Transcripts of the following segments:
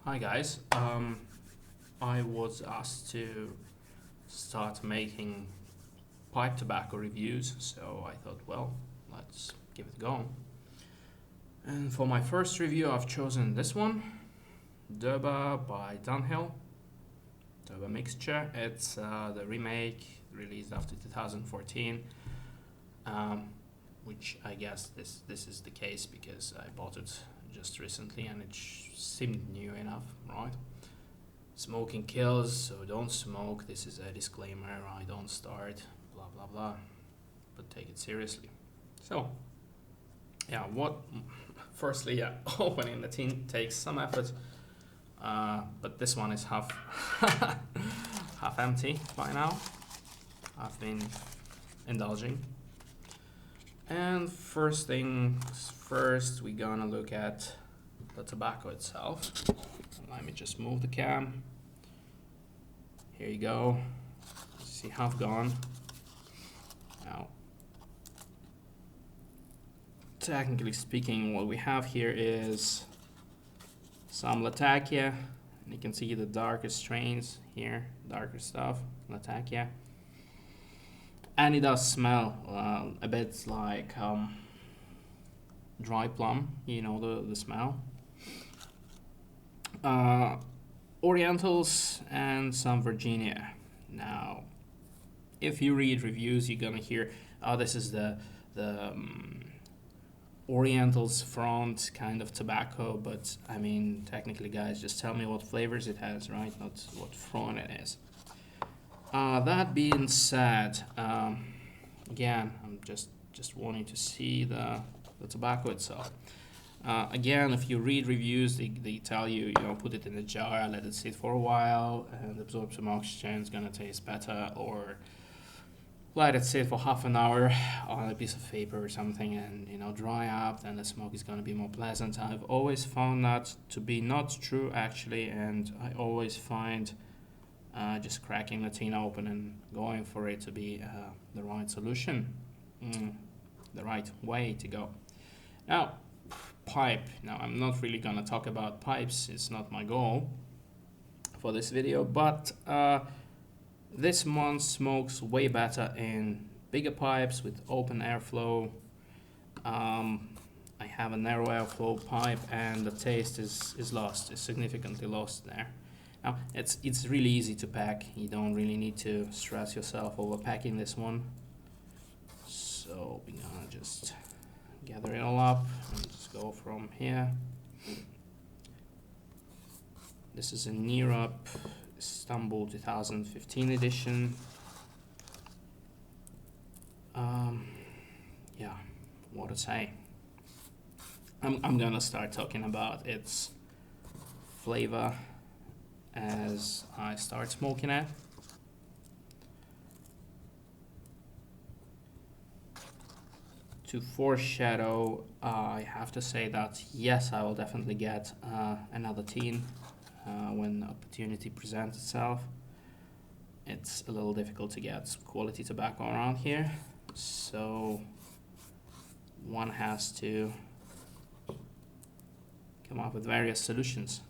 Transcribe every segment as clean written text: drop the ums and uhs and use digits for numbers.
Hi guys, I was asked to start making pipe tobacco reviews, so I thought, well, let's give it a go. And for my first review I've chosen this one, Durbar by Dunhill. Durbar mixture. It's the remake released after 2014, which I guess this is the case because I bought it just recently and it seemed new enough, right? Smoking kills, so don't smoke. This is a disclaimer. I don't start, blah blah blah, but take it seriously. So yeah, firstly, yeah, opening the tin takes some effort, but this one is half half empty by now. I've been indulging. And first things first, we're gonna look at the tobacco itself. Let me just move the cam. Here you go. See half gone. Now, technically speaking, what we have here is some latakia. And you can see the darker strains here, darker stuff, latakia. And it does smell a bit like dry plum, you know, the smell. Orientals and some Virginia. Now, if you read reviews, you're gonna hear, oh, this is the Orientals front kind of tobacco, but I mean, technically, guys, just tell me what flavors it has, right? Not what front it is. That being said, again, I'm just wanting to see the tobacco itself. Again, if you read reviews, they tell you, you know, put it in a jar, let it sit for a while, and absorb some oxygen. It's gonna taste better, or let it sit for half an hour on a piece of paper or something, and you know, dry up. Then the smoke is gonna be more pleasant. I've always found that to be not true, actually, and I always find just cracking the tin open and going for it to be the right solution, the right way to go. Now, pipe. Now, I'm not really gonna talk about pipes. It's not my goal for this video, but this one smokes way better in bigger pipes with open airflow. I have a narrow airflow pipe, and the taste is lost. It's significantly lost there. Now, it's really easy to pack. You don't really need to stress yourself over packing this one. So we're gonna just gather it all up and just go from here. This is a Europe Istanbul 2015 edition. Yeah, what to say. I'm gonna start talking about its flavor as I start smoking it. To foreshadow, I have to say that yes, I will definitely get another tin when the opportunity presents itself. It's a little difficult to get quality tobacco around here, so one has to come up with various solutions.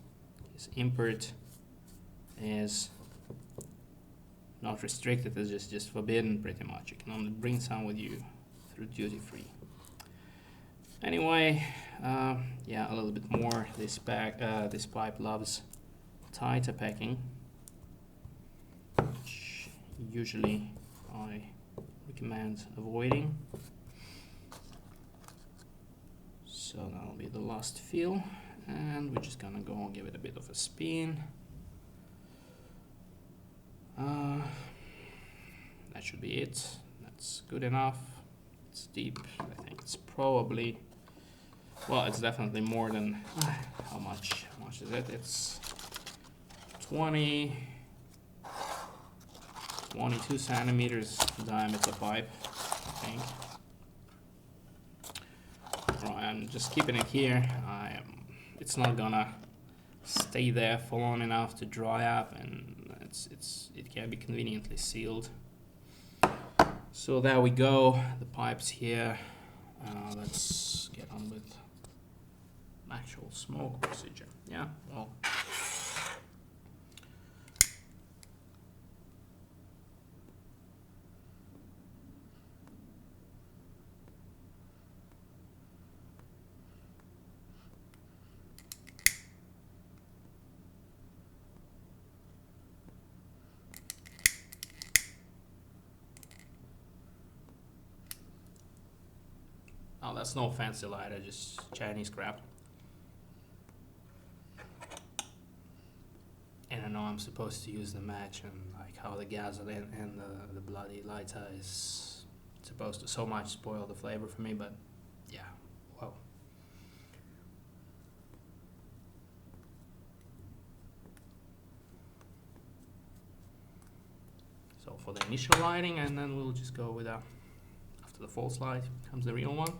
This import is not restricted, it's just forbidden pretty much. You can only bring some with you through duty free. Anyway, yeah, a little bit more. This pipe loves tighter packing, which usually I recommend avoiding. So that'll be the last fill, and we're just gonna go and give it a bit of a spin. That should be it. That's good enough. It's deep. I think it's probably, well, it's definitely more than how much is it? It's 22 centimeters diameter pipe, I think. Right, I'm just keeping it here. It's not gonna stay there for long enough to dry up, and it can be conveniently sealed. So there we go, the pipes here. Let's get on with actual smoke procedure. Yeah, well, that's no fancy lighter, just Chinese crap. And I know I'm supposed to use the match, and like how the gasoline and the bloody lighter is supposed to so much spoil the flavor for me, but yeah, well. So for the initial lighting, and then we'll just go with after the false light comes the real one.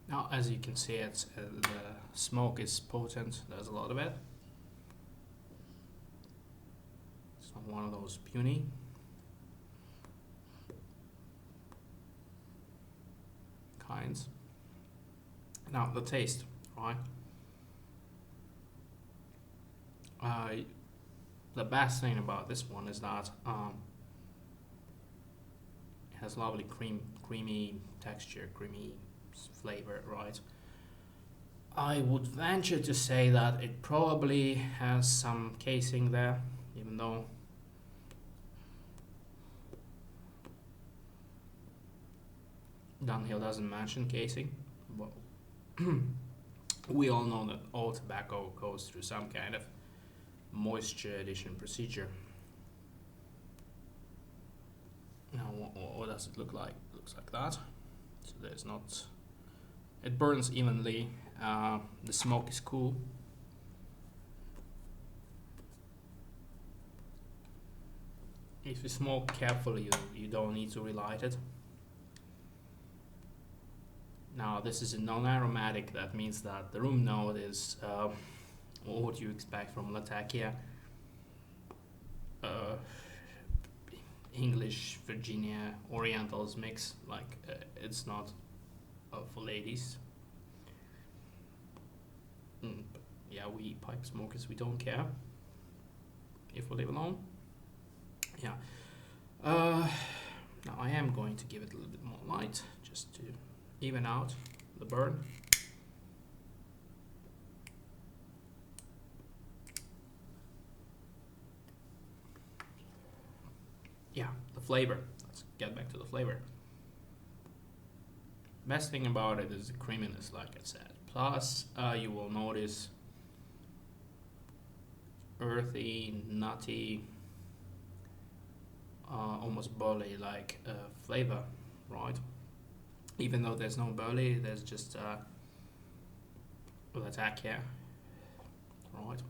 Now, as you can see, the smoke is potent. There's a lot of it. It's not one of those puny. Kinds. Now, the taste, right? The best thing about this one is that it has lovely creamy texture, creamy flavor, right? I would venture to say that it probably has some casing there, even though Dunhill doesn't mention casing. Well, we all know that all tobacco goes through some kind of moisture addition procedure. Now, what does it look like? It looks like that. So there's not. It burns evenly. The smoke is cool. If you smoke carefully, you don't need to relight it. Now, this is a non-aromatic. That means that the room note is what you expect from latakia. English, Virginia, Orientals mix. Like it's not for ladies. But yeah, we pipe smokers, we don't care if we live alone. Yeah. Now I am going to give it a little bit more light just to even out the burn. Yeah, the flavor. Let's get back to the flavor. Best thing about it is the creaminess, like I said. Plus, you will notice earthy, nutty, almost burley-like flavor, right? Even though there's no burley, there's just latakia, right?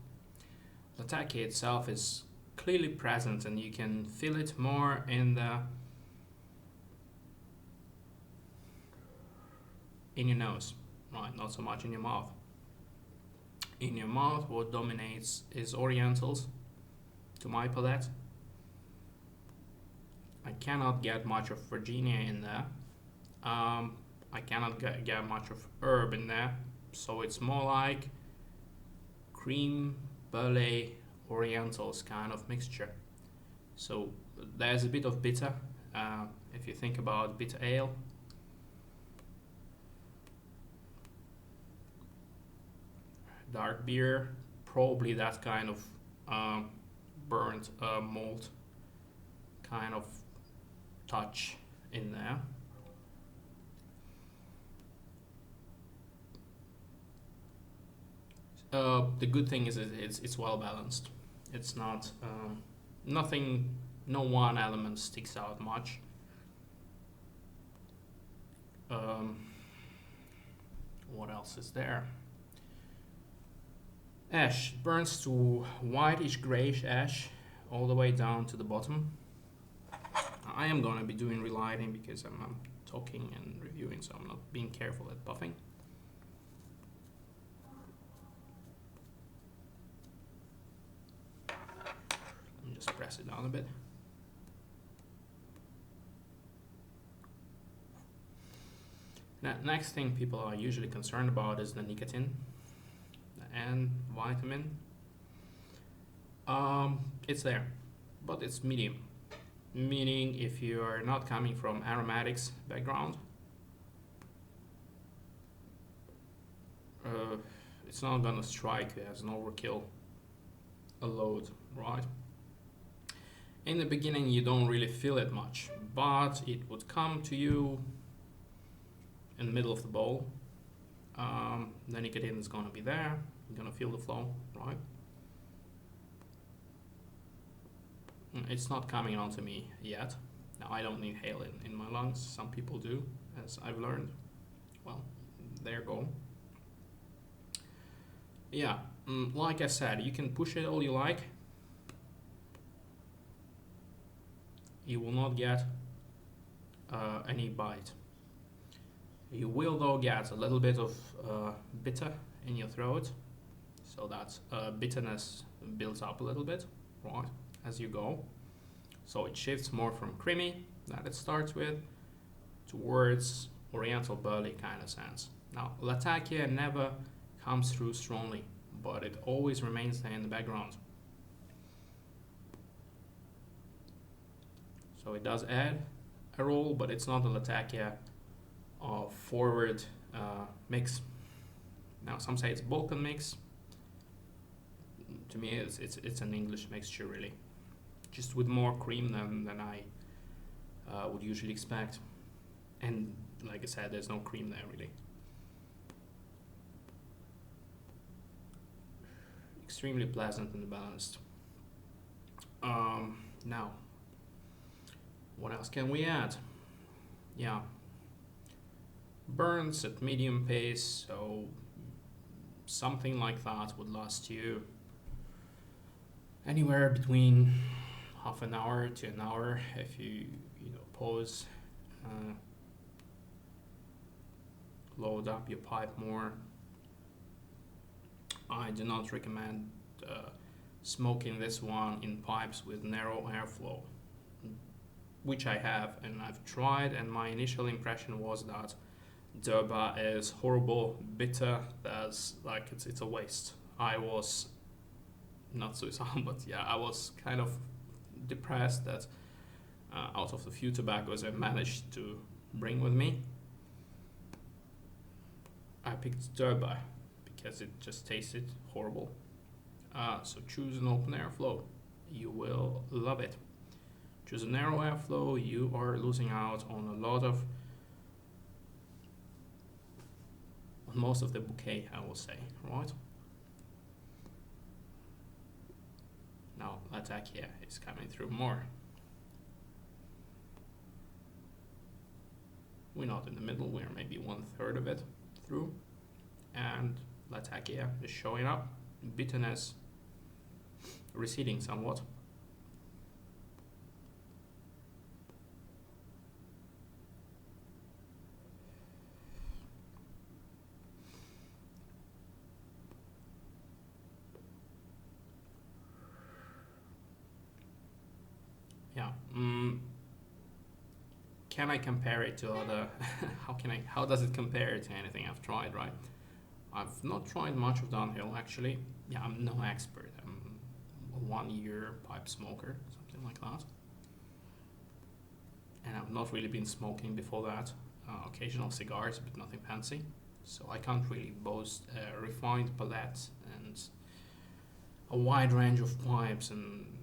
Latakia itself is clearly present, and you can feel it more in your nose, right? Not so much in your mouth. In your mouth, what dominates is orientals, to my palate. I cannot get much of Virginia in there. I cannot get much of herb in there, so it's more like cream, burley, orientals kind of mixture. So there's a bit of bitter, if you think about bitter ale. Dark beer, probably that kind of burnt malt kind of touch in there. The good thing is it's well balanced. It's not no one element sticks out much. What else is there? Ash burns to whitish grayish ash all the way down to the bottom. I am gonna be doing relighting because I'm talking and reviewing, so I'm not being careful at puffing. Let me just press it down a bit. Now, next thing people are usually concerned about is the nicotine and vitamin. It's there, but it's medium. Meaning if you are not coming from aromatics background, it's not gonna strike you as an overkill a load, right? In the beginning you don't really feel it much, but it would come to you in the middle of the bowl. The nicotine is gonna be there, you're gonna feel the flow, right? It's not coming onto me yet. Now I don't inhale it in my lungs, some people do, as I've learned. Well, there you go. Yeah, like I said, you can push it all you like. You will not get any bite. You will though get a little bit of bitter in your throat, so that bitterness builds up a little bit, right, as you go. So it shifts more from creamy that it starts with towards oriental burley kind of sense. Now, latakia never comes through strongly, but it always remains there in the background. So it does add a role, but it's not a latakia forward mix. Now some say it's Balkan mix. To me, it's an English mixture really, just with more cream than I would usually expect. And like I said, there's no cream there really. Extremely pleasant and balanced. Now, what else can we add? Yeah, burns at medium pace, so something like that would last you anywhere between half an hour to an hour if you pause, load up your pipe more. I do not recommend smoking this one in pipes with narrow airflow, which I have and I've tried, and my initial impression was that Durbar is horrible, bitter, that's like it's a waste. I was not suicidal, but yeah, I was kind of depressed that out of the few tobaccos I managed to bring with me, I picked Durbar because it just tasted horrible. So choose an open airflow, you will love it. Choose a narrow airflow, you are losing out on a lot of, on most of the bouquet, I will say, right? Now latakia is coming through more. We're not in the middle, we're maybe 1/3 of it through, and latakia is showing up, bitterness receding somewhat. Yeah. Can I compare it to other? How does it compare to anything I've tried? Right. I've not tried much of Dunhill actually. Yeah, I'm no expert. I'm a 1-year pipe smoker, something like that. And I've not really been smoking before that. Occasional cigars, but nothing fancy. So I can't really boast a refined palette and a wide range of pipes and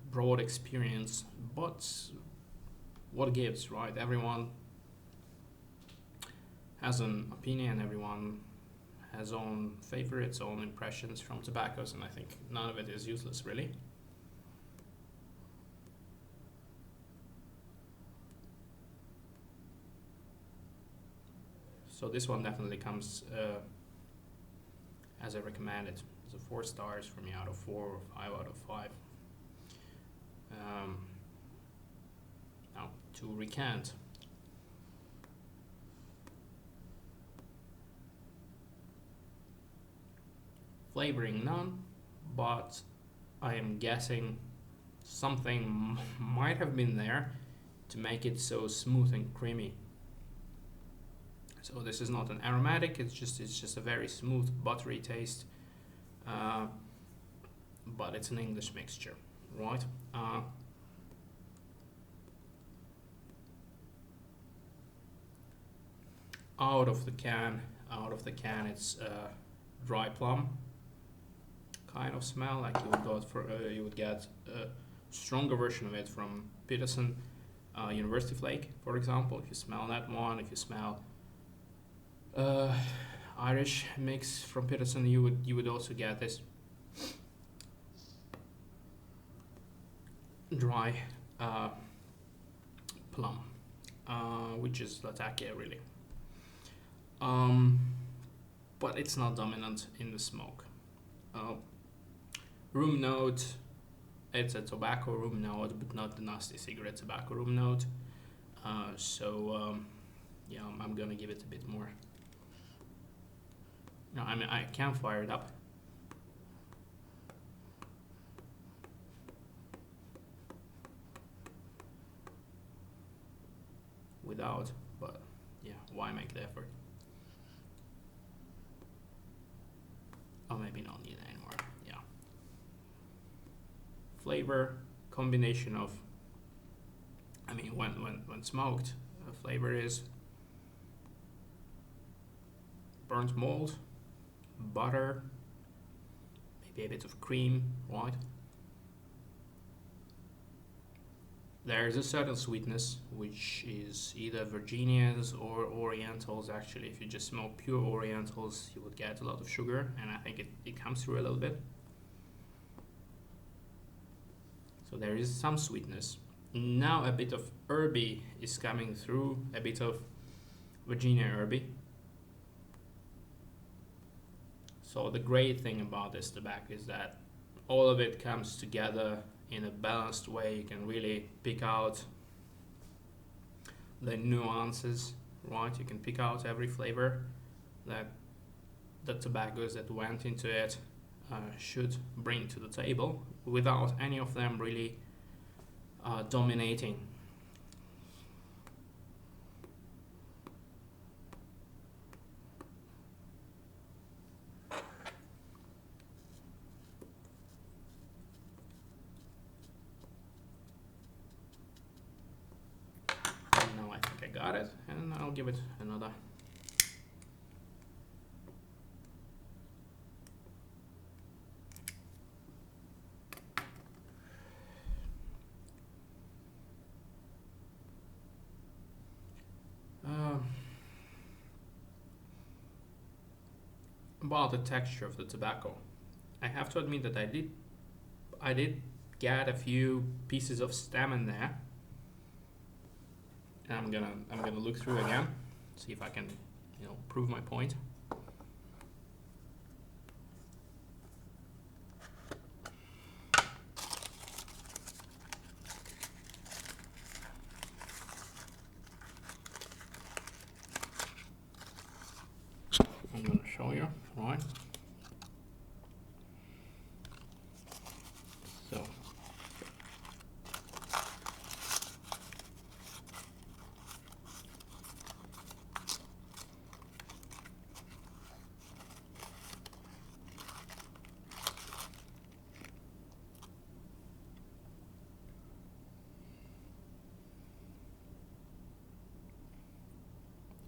broad experience, but what gives, right? Everyone has an opinion, everyone has own favorites, own impressions from tobaccos, and I think none of it is useless really. So this one definitely comes as I recommend it. It's a 4 stars for me out of 4 or 5 out of 5. Now to recant. Flavoring none, but I am guessing something might have been there to make it so smooth and creamy. So this is not an aromatic, it's just a very smooth buttery taste, but it's an English mixture, right? Out of the can, it's dry plum kind of smell. Like you would get a stronger version of it from Peterson University Flake, for example. If you smell that one, if you smell Irish mix from Peterson, you would also get this dry plum, which is latakia really. But it's not dominant in the smoke. Room note, it's a tobacco room note, but not the nasty cigarette tobacco room note. Yeah, I'm gonna give it a bit more. No, I mean, I can fire it up. Without, but yeah, why make the effort? Oh, maybe not need it anymore. Yeah. Flavor combination of, I mean, when smoked, flavor is burnt malt, butter, maybe a bit of cream, right? There's a certain sweetness, which is either Virginias or Orientals. Actually, if you just smoke pure Orientals, you would get a lot of sugar, and I think it comes through a little bit. So there is some sweetness. Now a bit of herby is coming through, a bit of Virginia herby. So the great thing about this tobacco is that all of it comes together in a balanced way. You can really pick out the nuances, right? You can pick out every flavor that the tobaccos that went into it should bring to the table without any of them really dominating. Now I think I got it, and I'll give it another. About the texture of the tobacco, I have to admit that I did get a few pieces of stem in there. And I'm gonna look through again, see if I can, prove my point. I'm gonna show you, right? So.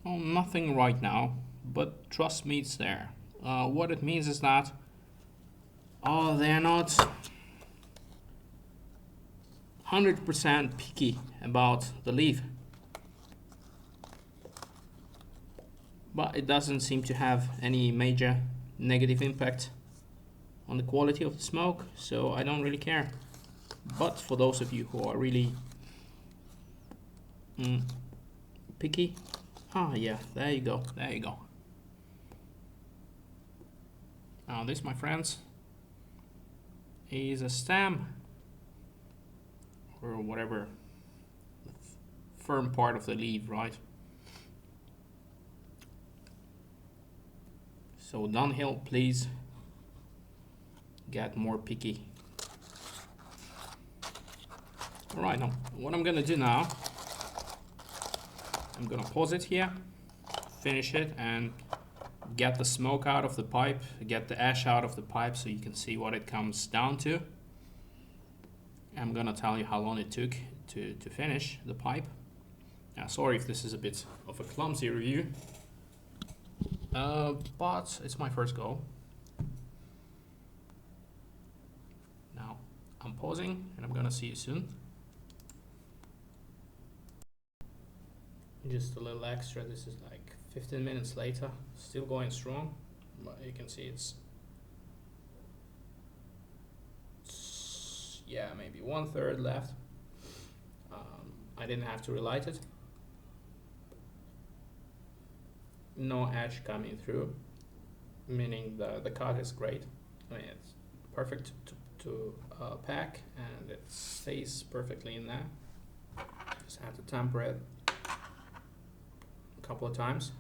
Oh, nothing right now, but trust me, it's there. What it means is that, they're not 100% picky about the leaf, but it doesn't seem to have any major negative impact on the quality of the smoke, so I don't really care. But for those of you who are really picky, yeah, there you go. Now this, my friends, is a stem, or whatever firm part of the leaf, right? So Dunhill, please get more picky. Alright, now what I'm gonna do now, I'm gonna pause it here, finish it, and get the smoke out of the pipe, get the ash out of the pipe so you can see what it comes down to. I'm gonna tell you how long it took to finish the pipe. Sorry if this is a bit of a clumsy review, but it's my first go, pausing, and I'm gonna see you soon. Just a little extra. This is like 15 minutes later, still going strong, but you can see it's yeah, maybe 1/3 left. I didn't have to relight it. No ash coming through, meaning the cut is great. I mean, it's perfect to pack, and it stays perfectly in there. Just have to temper it a couple of times.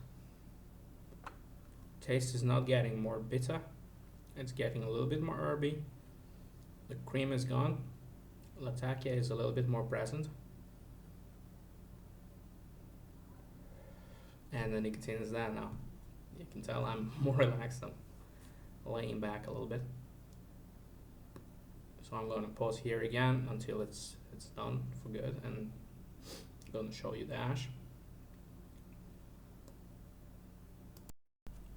Taste is not getting more bitter, it's getting a little bit more herby. The cream is gone. Latakia is a little bit more present. And the nicotine is there now. You can tell I'm more relaxed. I'm laying back a little bit. So I'm going to pause here again until it's done for good, and I'm going to show you the ash.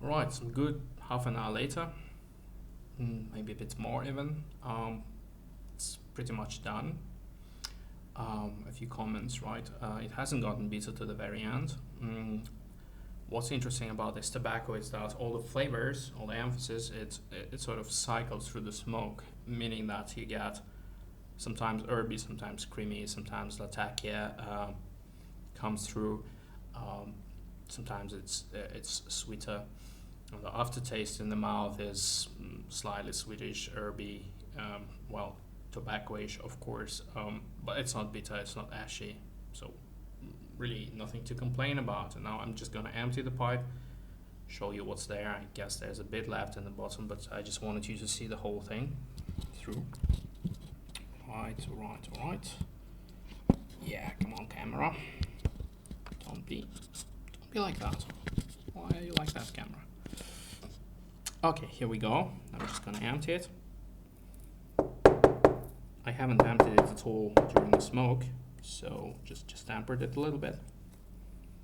Right, some good half an hour later, maybe a bit more even. It's pretty much done. A few comments, right? It hasn't gotten bitter to the very end. What's interesting about this tobacco is that all the flavors, all the emphasis, it sort of cycles through the smoke, meaning that you get sometimes herby, sometimes creamy, sometimes latakia comes through. Sometimes it's sweeter. And the aftertaste in the mouth is slightly sweetish, herby, well, tobacco-ish, of course, but it's not bitter, it's not ashy, so really nothing to complain about. And now I'm just gonna empty the pipe, show you what's there. I guess there's a bit left in the bottom, but I just wanted you to see the whole thing through. Right. Yeah, come on, camera. Don't be like that. Why are you like that, camera? Okay, here we go. I'm just gonna empty it. I haven't emptied it at all during the smoke, so just tempered it a little bit.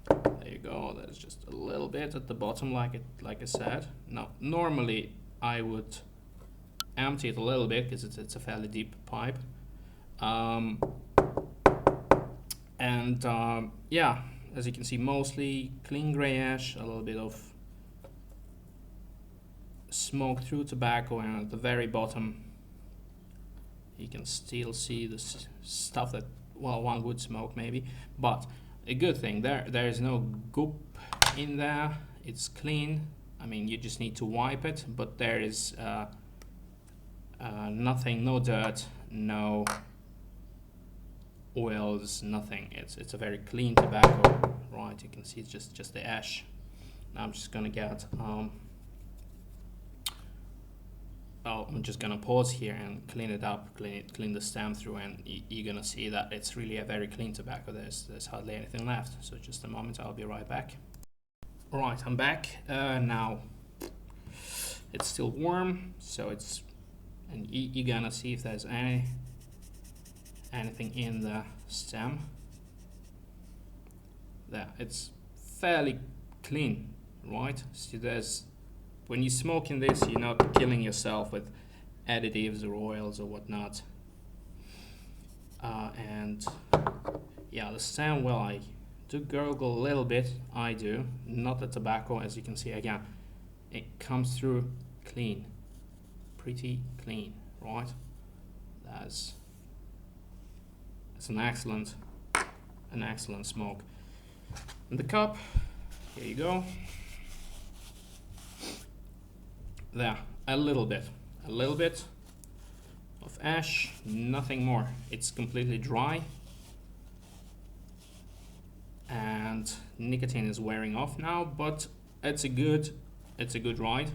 There you go. There's just a little bit at the bottom, like I said. Now, normally I would empty it a little bit because it's a fairly deep pipe. Yeah, as you can see, mostly clean grey ash, a little bit of smoke through tobacco, and at the very bottom you can still see the stuff that, well, one would smoke maybe, but a good thing, there is no goop in there. It's clean. I mean, you just need to wipe it, but there is nothing, no dirt, no oils, nothing. It's a very clean tobacco, right? You can see it's just the ash. Now I'm just gonna get I'm just gonna pause here and clean it up, clean the stem through, and you're gonna see that it's really a very clean tobacco. There's hardly anything left. So just a moment, I'll be right back. All right, I'm back. Now it's still warm, so and you're gonna see if there's anything in the stem. There, it's fairly clean, right? So when you're smoking this, you're not killing yourself with additives or oils or whatnot. And yeah, the stem, well, I do gurgle a little bit. I do, not the tobacco, as you can see again. It comes through clean, pretty clean, right? That's an excellent smoke. And the cup, here you go. There, a little bit of ash, nothing more. It's completely dry, and nicotine is wearing off now, but it's a good ride,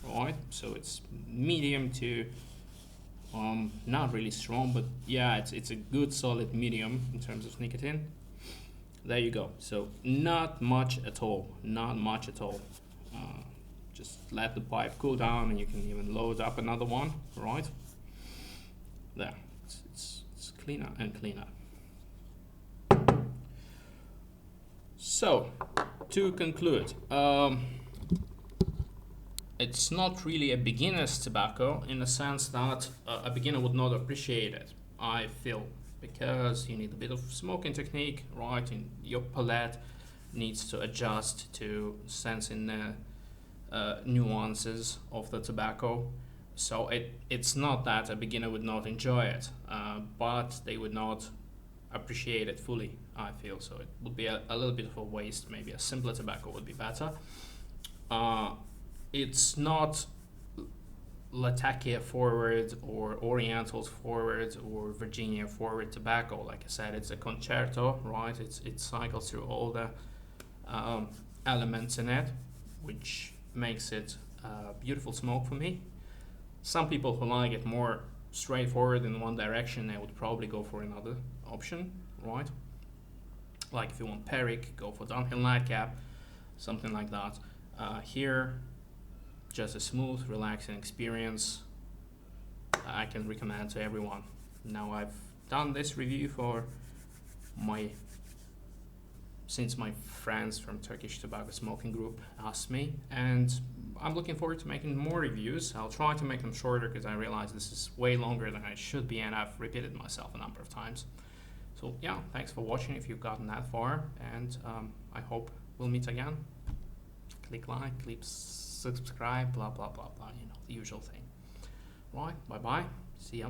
right? So it's medium to not really strong, but yeah, it's a good solid medium in terms of nicotine. There you go. So not much at all. Just let the pipe cool down, and you can even load up another one, right? There, it's cleaner and cleaner. So, to conclude, it's not really a beginner's tobacco in the sense that a beginner would not appreciate it, I feel, because you need a bit of smoking technique, right? And your palate needs to adjust to sensing the nuances of the tobacco. So it's not that a beginner would not enjoy it, but they would not appreciate it fully, I feel. So it would be a little bit of a waste. Maybe a simpler tobacco would be better. It's not latakia forward or oriental forward or Virginia forward tobacco. Like I said, it's a concerto, right? It cycles through all the elements in it, which makes it a beautiful smoke for me. Some people who like it more straightforward in one direction, they would probably go for another option, right? Like if you want Peric, go for Dunhill nightcap, something like that. Here, just a smooth, relaxing experience I can recommend to everyone. Now I've done this review for since my friends from Turkish Tobacco Smoking Group asked me, and I'm looking forward to making more reviews. I'll try to make them shorter because I realize this is way longer than I should be, and I've repeated myself a number of times. So yeah, thanks for watching if you've gotten that far, and I hope we'll meet again. Click like, click subscribe, blah blah blah blah, you know, the usual thing. Right, bye bye, see ya.